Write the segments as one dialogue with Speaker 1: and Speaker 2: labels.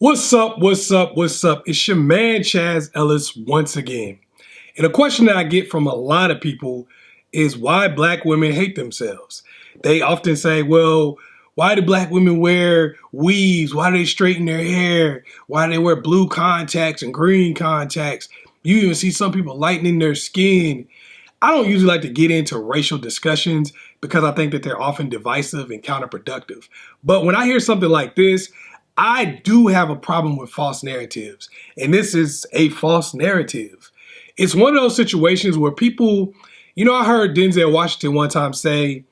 Speaker 1: What's up? What's up? What's up? It's your man ChazzEllis once again. And a question that I get from a lot of people is why black women hate themselves. They often say, well, why do black women wear weaves? Why do they straighten their hair? Why do they wear blue contacts and green contacts? You even see some people lightening their skin. I don't usually like to get into racial discussions because I think that they're often divisive and counterproductive. But when I hear something like this, I do have a problem with false narratives. And this is a false narrative. It's one of those situations where people, I heard Denzel Washington one time say,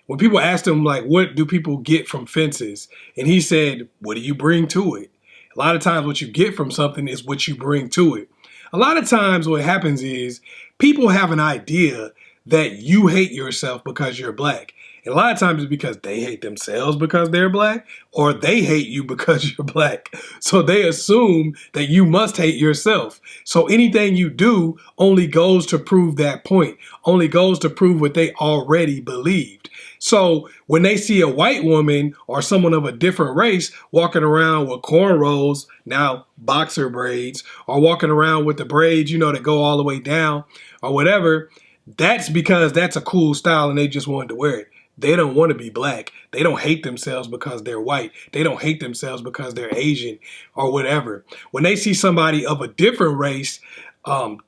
Speaker 1: when people asked him, like, what do people get from fences? And he said, what do you bring to it? A lot of times what you get from something is what you bring to it. A lot of times what happens is people have an idea that you hate yourself because you're black. And a lot of times it's because they hate themselves because they're black, or they hate you because you're black. So they assume that you must hate yourself. So anything you do only goes to prove that point, only goes to prove what they already believed. So when they see a white woman or someone of a different race walking around with cornrows, now boxer braids, or walking around with the braids, that go all the way down or whatever, that's because that's a cool style and they just wanted to wear it. They don't want to be black. They don't hate themselves because they're white. They don't hate themselves because they're Asian or whatever. When they see somebody of a different race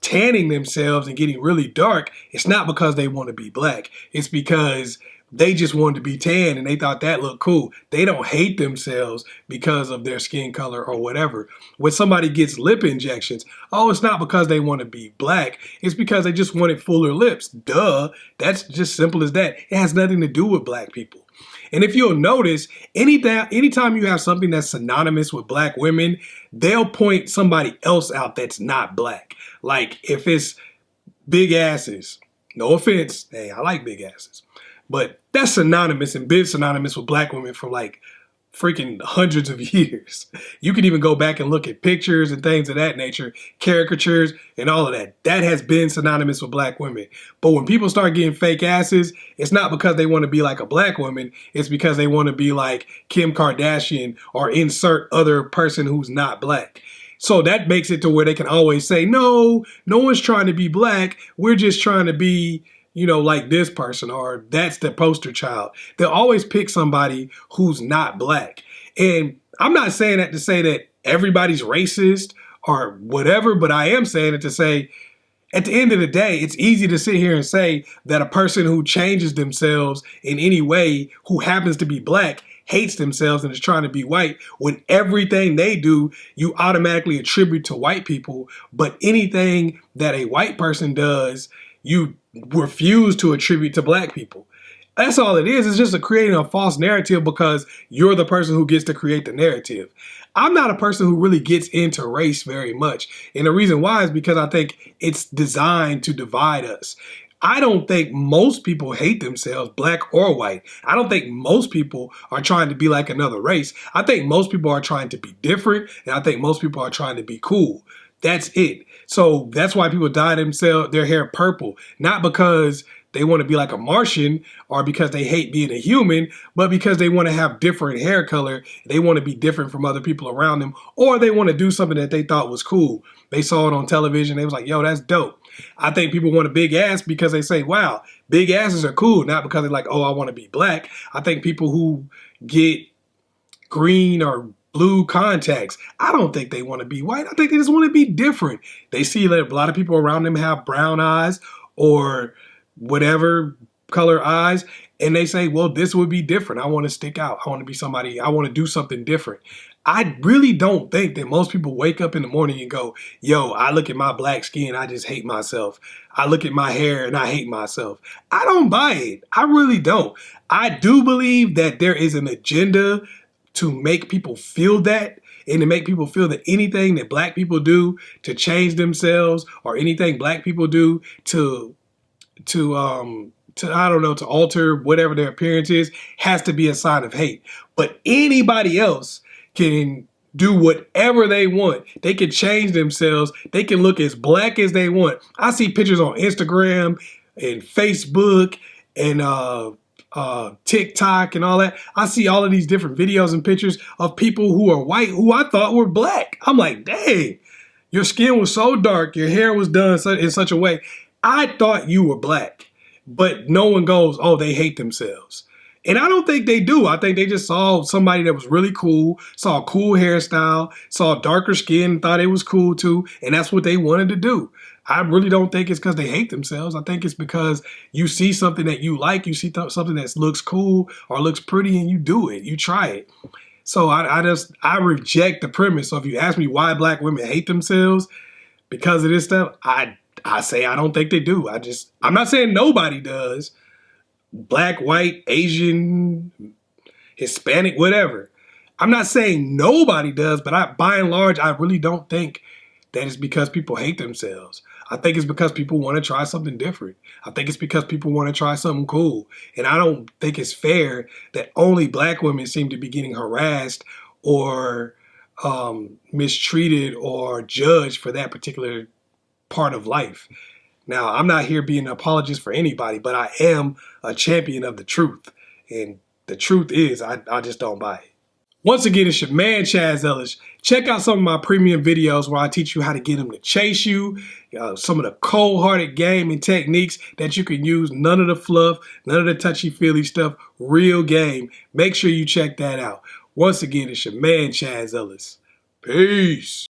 Speaker 1: tanning themselves and getting really dark, it's not because they want to be black. It's because they just wanted to be tan and they thought that looked cool. They don't hate themselves because of their skin color or whatever. When somebody gets lip injections, it's not because they want to be black. It's because they just wanted fuller lips. Duh. That's just simple as that. It has nothing to do with black people. And if you'll notice, anytime you have something that's synonymous with black women, they'll point somebody else out that's not black. Like if it's big asses, no offense, hey, I like big asses. But that's synonymous and been synonymous with black women for like freaking hundreds of years. You can even go back and look at pictures and things of that nature, caricatures and all of that. That has been synonymous with black women. But when people start getting fake asses, it's not because they want to be like a black woman. It's because they want to be like Kim Kardashian or insert other person who's not black. So that makes it to where they can always say, no one's trying to be black. We're just trying to be like this person, or that's the poster child. They'll always pick somebody who's not black. And I'm not saying that to say that everybody's racist or whatever, but I am saying it to say, at the end of the day, it's easy to sit here and say that a person who changes themselves in any way, who happens to be black, hates themselves and is trying to be white, when everything they do, you automatically attribute to white people. But anything that a white person does, you refuse to attribute to black people. That's all it is. It's just creating a false narrative because you're the person who gets to create the narrative. I'm not a person who really gets into race very much. And the reason why is because I think it's designed to divide us. I don't think most people hate themselves, black or white. I don't think most people are trying to be like another race. I think most people are trying to be different, and I think most people are trying to be cool. That's it. So that's why people dye their hair purple, not because they want to be like a Martian or because they hate being a human, but because they want to have different hair color. They want to be different from other people around them, or they want to do something that they thought was cool. They saw it on television. They was like, yo, that's dope. I think people want a big ass because they say, wow, big asses are cool, not because they're like, oh, I want to be black. I think people who get green or blue contacts, I don't think they want to be white. I think they just want to be different. They see that a lot of people around them have brown eyes or whatever color eyes, and they say, well, this would be different. I want to stick out. I want to be somebody. I want to do something different. I really don't think that most people wake up in the morning and go, yo, I look at my black skin, I just hate myself. I look at my hair and I hate myself. I don't buy it. I really don't. I do believe that there is an agenda to make people feel that, and to make people feel that anything that black people do to change themselves, or anything black people do to alter whatever their appearance is, has to be a sign of hate. But anybody else can do whatever they want. They can change themselves. They can look as black as they want. I see pictures on Instagram and Facebook and TikTok and all that, I see all of these different videos and pictures of people who are white who I thought were black. I'm like, dang, your skin was so dark, your hair was done in such a way. I thought you were black, but no one goes, oh, they hate themselves. And I don't think they do. I think they just saw somebody that was really cool, saw a cool hairstyle, saw darker skin, thought it was cool too, and that's what they wanted to do. I really don't think it's because they hate themselves. I think it's because you see something that you like, you see something that looks cool or looks pretty, and you do it. You try it. So I reject the premise. So if you ask me why black women hate themselves because of this stuff, I say I don't think they do. I'm not saying nobody does. Black, white, Asian, Hispanic, whatever. I'm not saying nobody does, but by and large, I really don't think that it's because people hate themselves. I think it's because people want to try something different. I think it's because people want to try something cool. And I don't think it's fair that only black women seem to be getting harassed or mistreated or judged for that particular part of life. Now, I'm not here being an apologist for anybody, but I am a champion of the truth. And the truth is, I just don't buy it. Once again, it's your man, AskChazzEllis. Check out some of my premium videos where I teach you how to get them to chase you, some of the cold-hearted game and techniques that you can use, none of the fluff, none of the touchy-feely stuff, real game. Make sure you check that out. Once again, it's your man, AskChazzEllis. Peace.